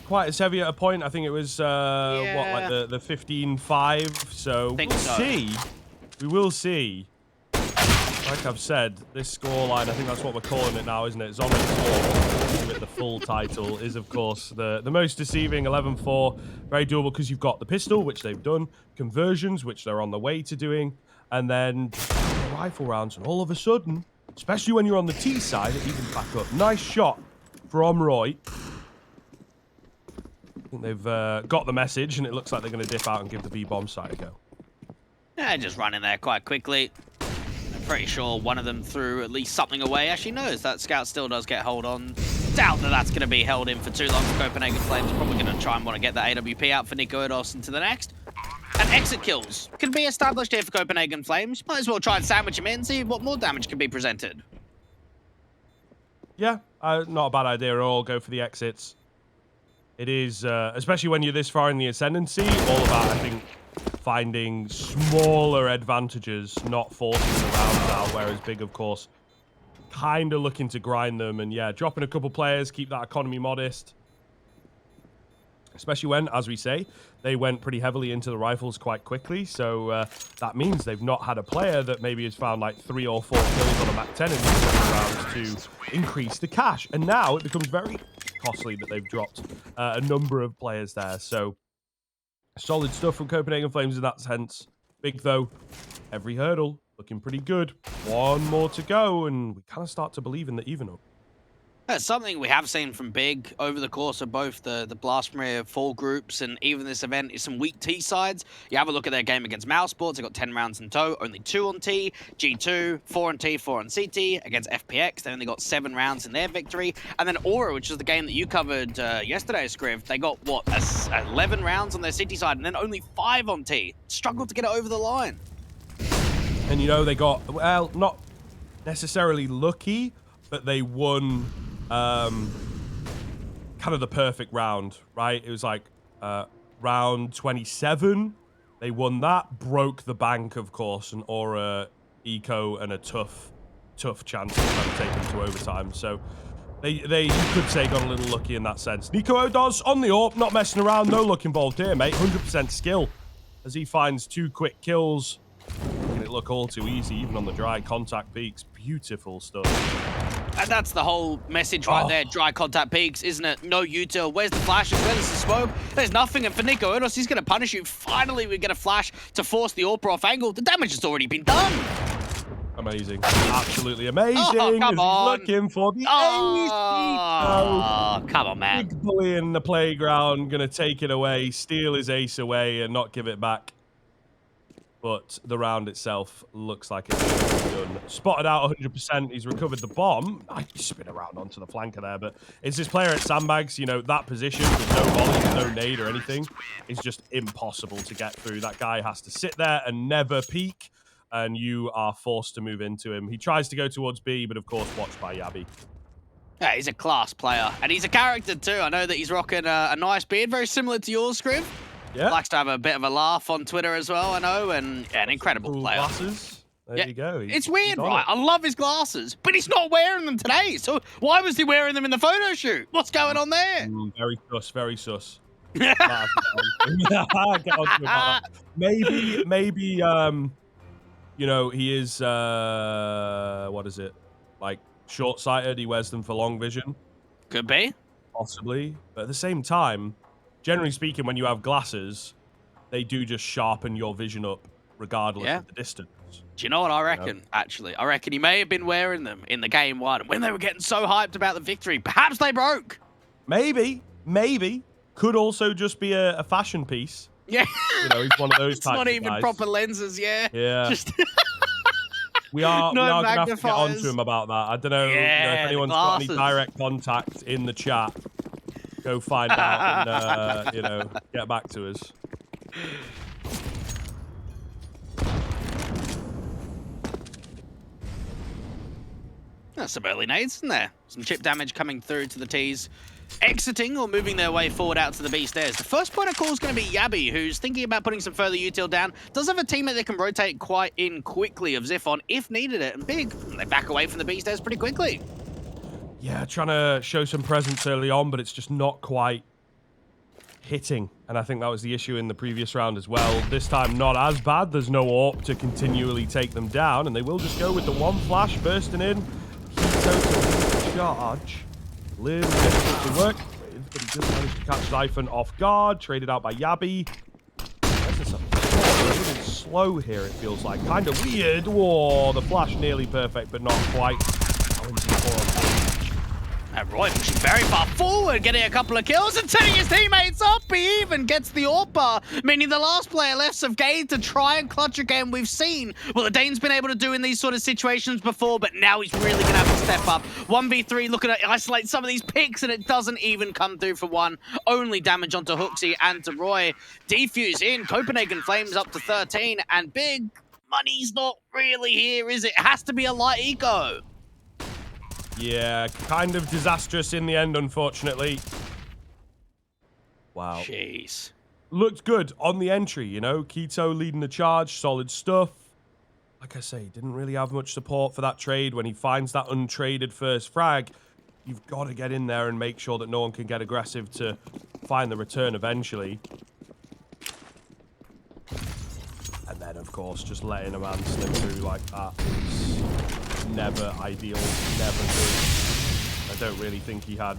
quite as heavy at a point. I think it was, what, like the 15-5, so we'll see. We will see. Like I've said, this scoreline, I think that's what we're calling it now, isn't it? Zombie 4, give it the full title, is, of course, the most deceiving 11-4. Very doable because you've got the pistol, which they've done, conversions, which they're on the way to doing, and then rifle rounds. And all of a sudden, especially when you're on the T side, it even back up. Nice shot from Roy. I think they've got the message, and it looks like they're going to dip out and give the B-bomb side a go. Yeah, just running there quite quickly. I'm pretty sure one of them threw at least something away. Actually, knows that Scout still does get hold on. Doubt that that's going to be held in for too long for Copenhagen Flames. Probably going to try and want to get the AWP out for Nico Edos into the next. And exit kills can be established here for Copenhagen Flames. Might as well try and sandwich him in, see what more damage can be presented. Yeah, not a bad idea at all. Go for the exits. It is, especially when you're this far in the ascendancy, all about, I think, finding smaller advantages, not forcing the rounds out, whereas Big, of course, kind of looking to grind them. And yeah, dropping a couple players, keep that economy modest. Especially when, as we say, they went pretty heavily into the rifles quite quickly. So that means they've not had a player that maybe has found like 3 or 4 kills on a Mac 10 in these rounds to increase the cash. And now it becomes very costly that they've dropped a number of players there. So solid stuff from Copenhagen Flames in that sense. Big, though, every hurdle looking pretty good. One more to go, and we kind of start to believe in the even up. That's something we have seen from Big over the course of both the Blastmere Fall groups and even this event is some weak T sides. You have a look at their game against Mousesports. They got 10 rounds in tow, only 2 on T, G2, 4 on T, 4 on CT. Against FPX, they only got 7 rounds in their victory. And then Aura, which is the game that you covered yesterday, Scriv, they got, what, 11 rounds on their CT side and then only 5 on T. Struggled to get it over the line. And, you know, they got, well, not necessarily lucky, but they won kind of the perfect round, right? It was like round 27. They won that, broke the bank, of course, and Aura, Eco, and a tough chance to kind of take them to overtime. So they you could say, got a little lucky in that sense. Nico Odos on the AWP, not messing around, no luck involved here, mate. 100% skill as he finds 2 quick kills. Making it look all too easy, even on the dry contact peaks. Beautiful stuff. And that's the whole message right there, dry contact peaks, isn't it? No util. Where's the flashes? Where's the smoke? There's nothing. And for Nico Edos, he's going to punish you. Finally, we get a flash to force the AWP off angle. The damage has already been done. Amazing. Absolutely amazing. Oh, come on. He's looking for the ace. Oh, come on, man. Big bully in the playground, going to take it away, steal his ace away, and not give it back. but the round itself looks like it's done. Spotted out 100%. He's recovered the bomb. Nice spin around onto the flanker there, but it's this player at sandbags. You know, that position with no volley, no nade or anything is just impossible to get through. That guy has to sit there and never peek, and you are forced to move into him. He tries to go towards B, but of course watched by Yabi. Yeah, he's a class player, and he's a character too. I know that he's rocking a nice beard, very similar to yours, Scriv. Yeah. Likes to have a bit of a laugh on Twitter as well, I know, and yeah, an incredible Cool player. glasses. There you go. It's weird, right? I love his glasses, but he's not wearing them today. So why was he wearing them in the photo shoot? What's going on there? Very sus, very sus. Get onto him about that. Maybe, you know, he is, what is it? Like, short-sighted, he wears them for long vision. Could be. Possibly. But at the same time, generally speaking, when you have glasses, they do just sharpen your vision up regardless of the distance. Do you know what I reckon, actually? I reckon he may have been wearing them in the game one, and when they were getting so hyped about the victory, perhaps they broke. Maybe. Could also just be a fashion piece. Yeah. You know, he's one of those it's types not of even guys. proper lenses, yeah. Yeah. Just We are No going to have to get on magnifiers. to him about that. I don't know, Yeah, if the anyone's got any glasses. direct contact in the chat. Go find out and, you know, get back to us. That's some early nades, isn't there? Some chip damage coming through to the T's. Exiting or moving their way forward out to the B stairs. The first point of call is going to be Yabi, who's thinking about putting some further util down. Does have a teammate that can rotate quite in quickly of Xiphon if needed it. And Big, they back away from the B stairs pretty quickly. Yeah, trying to show some presence early on, but it's just not quite hitting. And I think that was the issue in the previous round as well. This time, not as bad. There's no AWP to continually take them down, and they will just go with the one flash bursting in. Hito to charge. Little difficult to work with, but he just managed to catch Xiphon off guard. Traded out by Yabi. There's a little slow here, it feels like. Kind of weird. Whoa, the flash nearly perfect, but not quite. And Roy pushing very far forward, getting a couple of kills and setting his teammates up. He even gets the AWP, meaning the last player left of Gade to try and clutch again. We've seen what the Dane's been able to do in these sort of situations before, but now he's really going to have to step up. 1v3, looking to isolate some of these picks, and it doesn't even come through for one. Only damage onto Hooksy and to Roy. Defuse in, Copenhagen Flames up to 13, and Big, money's not really here, is it? It has to be a light eco. Yeah, kind of disastrous in the end, unfortunately. Wow. Jeez. Looked good on the entry, you know. Keto leading the charge, solid stuff. Like I say, didn't really have much support for that trade. When he finds that untraded first frag, you've got to get in there and make sure that no one can get aggressive to find the return eventually. And then, of course, just letting a man slip through like that is never ideal, never good. I don't really think he had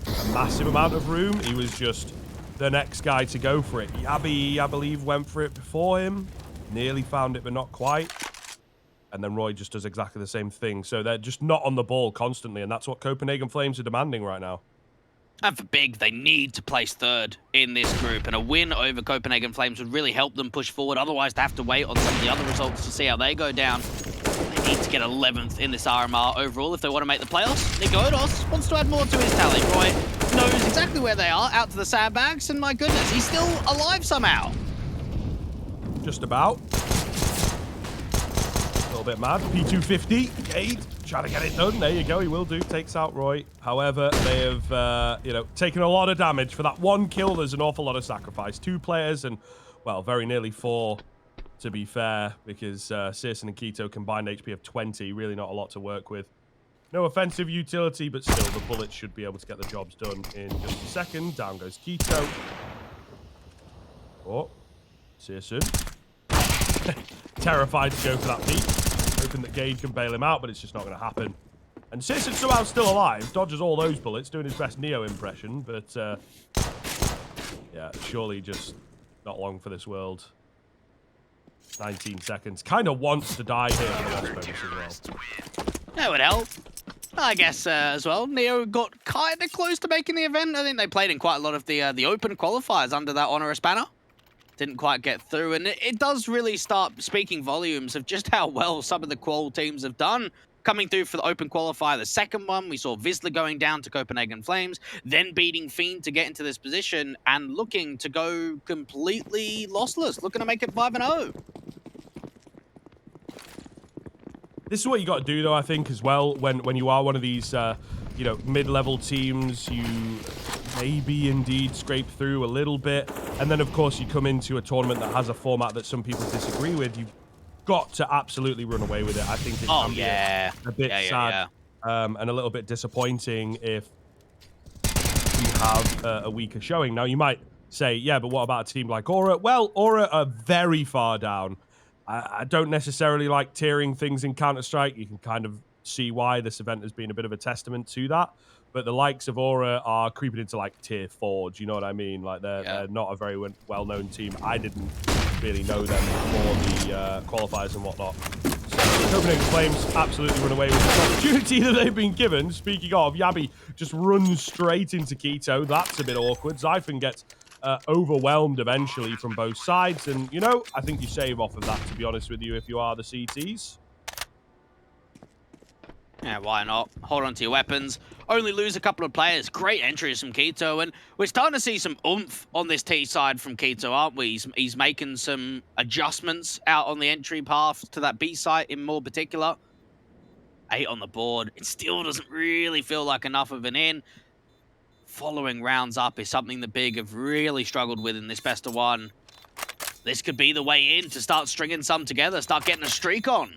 a massive amount of room. He was just the next guy to go for it. Yabi, I believe, went for it before him. Nearly found it, but not quite. And then Roy just does exactly the same thing. So they're just not on the ball constantly, and that's what Copenhagen Flames are demanding right now. And for Big, they need to place third in this group, and a win over Copenhagen Flames would really help them push forward. Otherwise, they have to wait on some of the other results to see how they go down. They need to get 11th in this RMR overall if they want to make the playoffs. Nigodos wants to add more to his tally. Roy knows exactly where they are, out to the sandbags, and my goodness, he's still alive somehow. Just about. A little bit mad. P250, Gade, trying to get it done. There you go, he will do. Takes out Roy. However, they have, you know, taken a lot of damage. For that one kill, there's an awful lot of sacrifice. 2 players and, well, very nearly 4, to be fair, because Searson and Keto combined HP of 20. Really not a lot to work with. No offensive utility, but still, the bullets should be able to get the jobs done in just a second. Down goes Keto. Oh, Searson. Terrified to go for that peak. Hoping that Gade can bail him out, but it's just not going to happen. And Searson's somehow still alive. Dodges all those bullets, doing his best Neo impression, but yeah, surely just not long for this world. 19 seconds. Kind of wants to die here for the last bonus as well. That would help. I guess as well, Neo got kind of close to making the event. I think they played in quite a lot of the open qualifiers under that Honorous banner. didn't quite get through. And it does really start speaking volumes of just how well some of the qual teams have done. Coming through for the open qualifier, the second one, we saw Vizsla going down to Copenhagen Flames, then beating Fiend to get into this position and looking to go completely lossless, looking to make it 5-0. This is what you got to do, though, I think, as well, when you are one of these, you know, mid-level teams, you maybe indeed scrape through a little bit, and then, of course, you come into a tournament that has a format that some people disagree with. You've got to absolutely run away with it. I think it can be a bit sad and a little bit disappointing if you have a weaker showing. Now, you might say, yeah, but what about a team like Aura? Well, Aura are very far down. I don't necessarily like tiering things in Counter-Strike. You can kind of see why this event has been a bit of a testament to that. But the likes of Aura are creeping into like tier 4. Do you know what I mean? Like they're not a very well-known team. I didn't really know them before the qualifiers and whatnot. So Copenhagen Flames absolutely run away with the opportunity that they've been given. Speaking of, Yabi just runs straight into Keto. That's a bit awkward. Zyphon gets overwhelmed eventually from both sides. And, you know, I think you save off of that, to be honest with you, if you are the CTs. Yeah, why not? Hold on to your weapons. Only lose a couple of players. Great entries from Keto. And we're starting to see some oomph on this T side from Keto, aren't we? He's making some adjustments out on the entry path to that B site in more particular. 8 on the board. It still doesn't really feel like enough of an in. Following rounds up is something the Big have really struggled with in this best of one. This could be the way in to start stringing some together, start getting a streak on.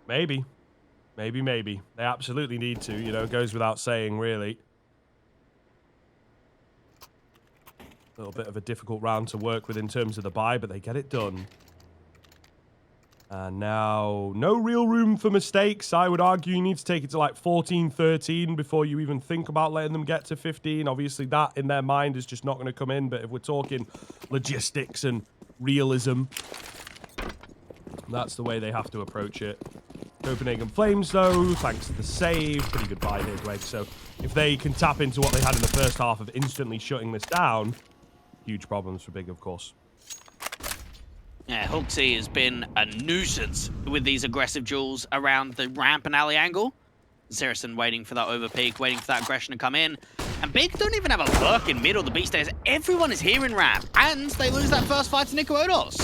Maybe. Maybe. They absolutely need to, you know, it goes without saying, really. A little bit of a difficult round to work with in terms of the buy, but they get it done. And now, no real room for mistakes. I would argue you need to take it to like 14, 13 before you even think about letting them get to 15. Obviously, that in their mind is just not going to come in. But if we're talking logistics and realism, that's the way they have to approach it. Copenhagen Flames, though, thanks to the save. Pretty good buy here, Dweg. So if they can tap into what they had in the first half of instantly shutting this down, huge problems for Big, of course. Yeah, Hooksy has been a nuisance with these aggressive duels around the ramp and alley angle. Saracen waiting for that overpeak, waiting for that aggression to come in. And Big don't even have a lurk in middle, the B stairs. Everyone is here in ramp, and they lose that first fight to Nico Odos.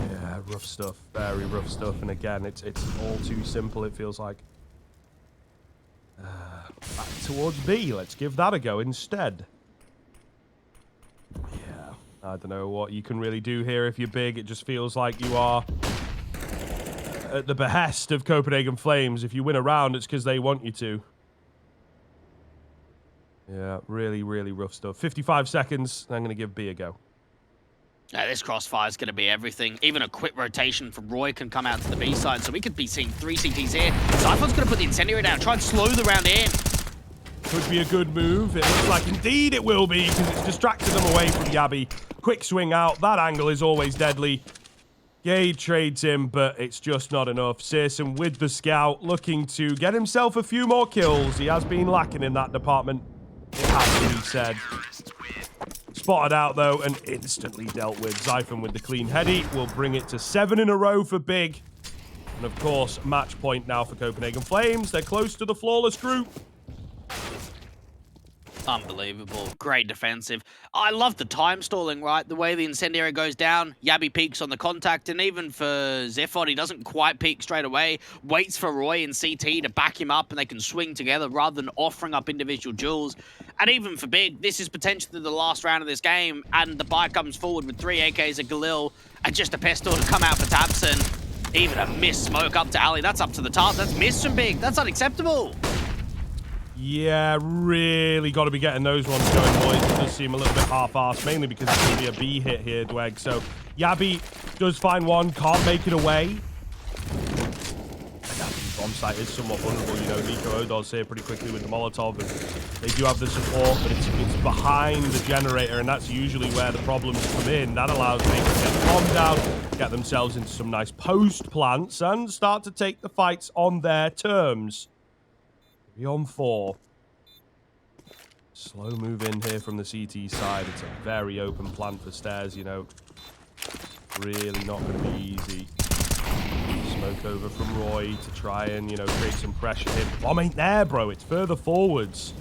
Yeah, rough stuff. Very rough stuff. And again, it's all too simple, it feels like. Back towards B. Let's give that a go instead. Yeah, I don't know what you can really do here if you're Big. It just feels like you are at the behest of Copenhagen Flames. If you win a round, it's because they want you to. Yeah, really, really rough stuff. 55 seconds. I'm going to give B a go. Yeah, this crossfire is going to be everything. Even a quick rotation from Roy can come out to the B side, so we could be seeing 3 CTs here. Zyphon's going to put the incendiary down, try and slow the round in. Could be a good move. It looks like indeed it will be, because it's distracted them away from Yabi. Quick swing out. That angle is always deadly. Gade trades him, but it's just not enough. Searson with the scout, looking to get himself a few more kills. He has been lacking in that department, it has to be said. Spotted out, though, and instantly dealt with. Zyphon with the clean heady will bring it to 7 in a row for Big. And, of course, match point now for Copenhagen Flames. They're close to the flawless group. Unbelievable. Great defensive. I love the time stalling, right? The way the incendiary goes down, Yabi peeks on the contact, and even for Zephod, he doesn't quite peek straight away. Waits for Roy and CT to back him up, and they can swing together rather than offering up individual duels. And even for Big, this is potentially the last round of this game, and the buy comes forward with 3 AKs at Galil, and just a pistol to come out for Tabson. Even a missed smoke up to Ali. That's up to the top. That's missed from Big. That's unacceptable. Yeah, really got to be getting those ones going, boys. It does seem a little bit half-assed, mainly because it's going to be a B hit here, Dweg. So, Yabi does find one, can't make it away. bomb site is somewhat vulnerable. You know, Nico Odos here pretty quickly with the Molotov, and they do have the support, but it's behind the generator, and that's usually where the problems come in. That allows them to get the bomb down, get themselves into some nice post plants, and start to take the fights on their terms. 3-on-4. Slow move in here from the CT side. It's a very open plant for stairs, you know. Really not going to be easy. Smoke over from Roy to try and, you know, create some pressure here. Bomb ain't there, bro. It's further forwards.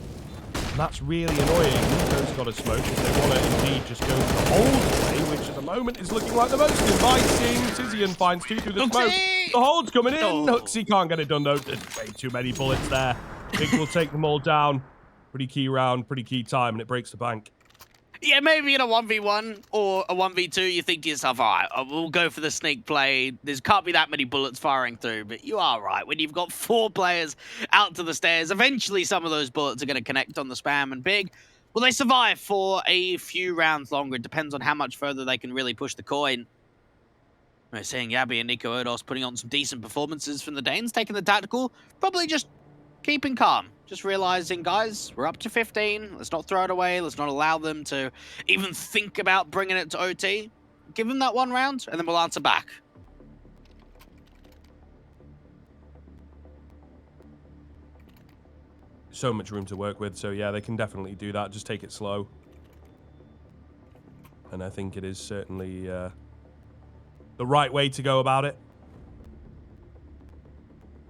And that's really annoying. Nico's got a smoke if they want to indeed just go to the hold play, which at the moment is looking like the most inviting. Tizian finds 2 through the smoke. The hold's coming in. Huxley can't get it done, though. There's way too many bullets there. Big will take them all down. Pretty key round, pretty key time, and it breaks the bank. Yeah, maybe in a 1v1 or a 1v2, you think to yourself, all right, we'll go for the sneak play. There can't be that many bullets firing through, but you are right. When you've got 4 players out to the stairs, eventually some of those bullets are going to connect on the spam, and Big, well, they survive for a few rounds longer. It depends on how much further they can really push the coin. We're seeing Yabby and Nico Odos putting on some decent performances from the Danes, taking the tactical, probably just keeping calm. Just realizing, guys, we're up to 15. Let's not throw it away. Let's not allow them to even think about bringing it to OT. Give them that 1 round, and then we'll answer back. So much room to work with, so yeah, they can definitely do that. Just take it slow. And I think it is certainly the right way to go about it.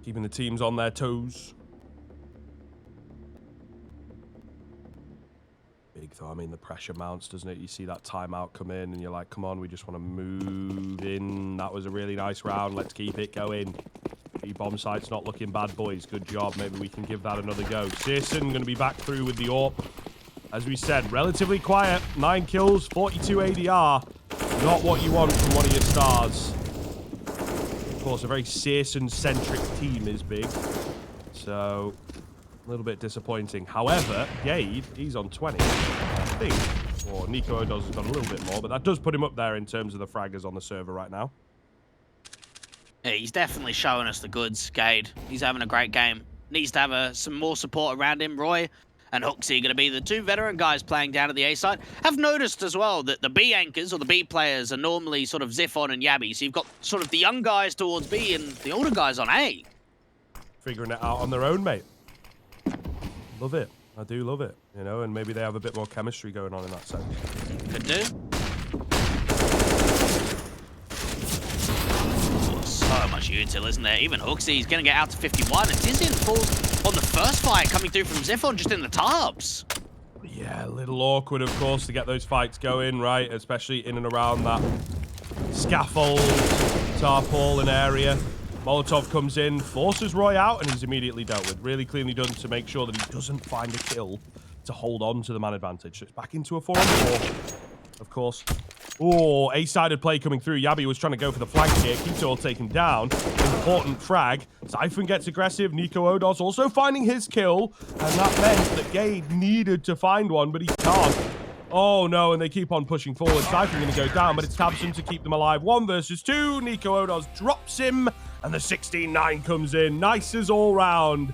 Keeping the teams on their toes. Big though, I mean, the pressure mounts, doesn't it? You see that timeout come in and you're like, come on, we just want to move in. That was a really nice round. Let's keep it going. The bomb site's not looking bad, boys. Good job. Maybe we can give that another go. Searson going to be back through with the AWP. As we said, relatively quiet. 9 kills, 42 ADR. Not what you want from one of your stars. Of course, a very Searson-centric team is Big. So, a little bit disappointing. However, Gade, he's on 20, I think. Or Nico Odos has got a little bit more, but that does put him up there in terms of the fraggers on the server right now. Yeah, he's definitely showing us the goods, Gade. He's having a great game. Needs to have some more support around him. Roy and Huxley are going to be the 2 veteran guys playing down at the A side. Have noticed as well that the B anchors or the B players are normally sort of Ziphon and Yabby. So you've got sort of the young guys towards B and the older guys on A. Figuring it out on their own, mate. Love it. I do love it, you know, and maybe they have a bit more chemistry going on in that sense. Could do. Oh, so much util, isn't there? Even Huxley's going to get out to 51, and Tizian falls on the first fight coming through from Ziphon just in the tubs. Yeah, a little awkward, of course, to get those fights going, right? Especially in and around that scaffold, tarpaulin area. Molotov comes in, forces Roy out, and he's immediately dealt with. Really cleanly done to make sure that he doesn't find a kill to hold on to the man advantage. So it's back into a 4-on-4, of course. Oh, A-sided play coming through. Yabby was trying to go for the flank here. Keeps it all taken down. Important frag. Siphon gets aggressive. Nico Odos also finding his kill. And that meant that Gade needed to find one, but he can't. Oh, no, and they keep on pushing forward. Siphon going to go down, but it's tabsum to keep them alive. 1 versus 2. Nico Odos drops him, and the 16-9 comes in. Nice as all round.